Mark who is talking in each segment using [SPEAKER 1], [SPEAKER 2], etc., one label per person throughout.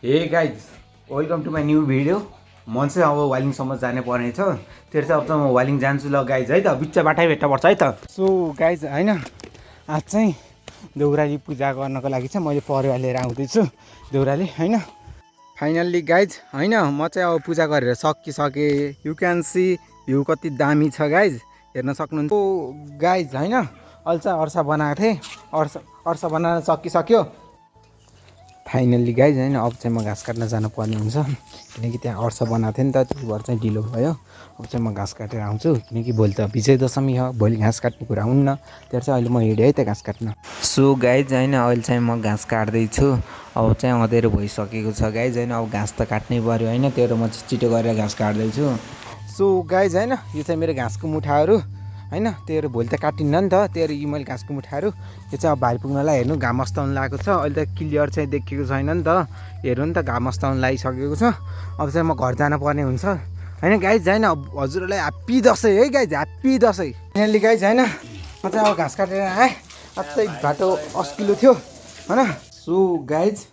[SPEAKER 1] हे guys welcome to my new video. म चाहिँ अब वालिङसम्म जाने पर्ने छ। त्यो चाहिँ अब चाहिँ म वालिङ जान्छु ल गाइज है त, बिच बाटै भेट्न पर्छ है त। सो गाइज होइन, आज चाहिँ देउराली पूजा गर्नको लागि चाहिँ मैले परेवा लिएर आउँदैछु देउराली होइन। फाइनल्ली गाइज होइन, म चाहिँ अब पूजा गरेर सकिसकेँ। यु क्यान सी भ्यू कति दामी छ गाइज, हेर्न सक्नुहुन्छ। ओ गाइज होइन, अहिले चाहिँ अर्सा बनाएको थिएँ, अर्सा बनाएर सकिसक्यो फाइनल्ली गाइज होइन। अब चाहिँ म घाँस काट्न जानुपर्ने हुन्छ किनकि त्यहाँ अर्सा बनाएको थिएँ नि त, त्यही भएर चाहिँ ढिलो भयो। अब चाहिँ म घाँस काटेर आउँछु किनकि भोलि त विजय दशमी हो, भोलि घाँस काट्ने कुरा हुन्न। त्यहाँ चाहिँ अहिले म हिँडेँ है त घाँस काट्न। सो गाइज होइन, अहिले चाहिँ म घाँस काट्दैछु। अब चाहिँ अँधेरो भइसकेको छ गाइज होइन, अब घाँस त काट्नै पऱ्यो होइन, त्यही म छिटो गरेर घाँस काट्दैछु। सो गाइज होइन, यो चाहिँ मेरो घाँसको मुठाहरू होइन, त्यही भोलि त काटिन्न नि त, त्यही यी मैले घाँसको मुठाहरू। यो चाहिँ अब भाइ पुग्नलाई हेर्नु घाम अस्ताउनु लागेको छ, अहिले त क्लियर चाहिँ देखेको छैन नि त, हेर्नु नि त घाम अस्ताउनु लागिसकेको छ। अब चाहिँ म घर जान पर्ने हुन्छ होइन गाइज होइन। अब हजुरहरूलाई ह्याप्पी दसैँ है guys, happy Dashain. Finally guys होइन, म चाहिँ अब घाँस काटेर आएँ, अझै बाटो अस्किलो थियो होइन। सो गाइज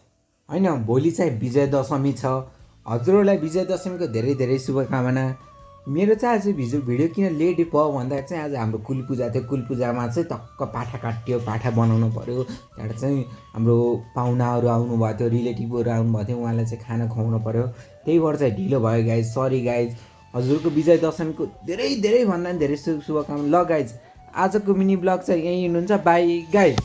[SPEAKER 1] होइन, भोलि चाहिँ विजय दशमी छ। हजुरहरूलाई विजय दशमीको धेरै धेरै शुभकामना। मेरो चाहिँ आज भिडियो किन लेट भयो भन्दा चाहिँ आज हाम्रो कुल पूजा थियो। कुल पूजामा चाहिँ टक्क पाठा काट्यो, पाठा बनाउनु पऱ्यो। त्यहाँबाट चाहिँ हाम्रो पाहुनाहरू आउनुभएको थियो, रिलेटिभहरू आउनुभएको थियो, उहाँलाई चाहिँ खाना खुवाउनु पऱ्यो, त्यही भएर चाहिँ ढिलो भयो गाइज, सरी गाइज। हजुरको विजय दशमीको धेरै धेरै भन्दा पनि धेरै शुभकामना। ल गाइज, आजको मिनी ब्लग चाहिँ यहीँ हुनुहुन्छ, बाई गाइज।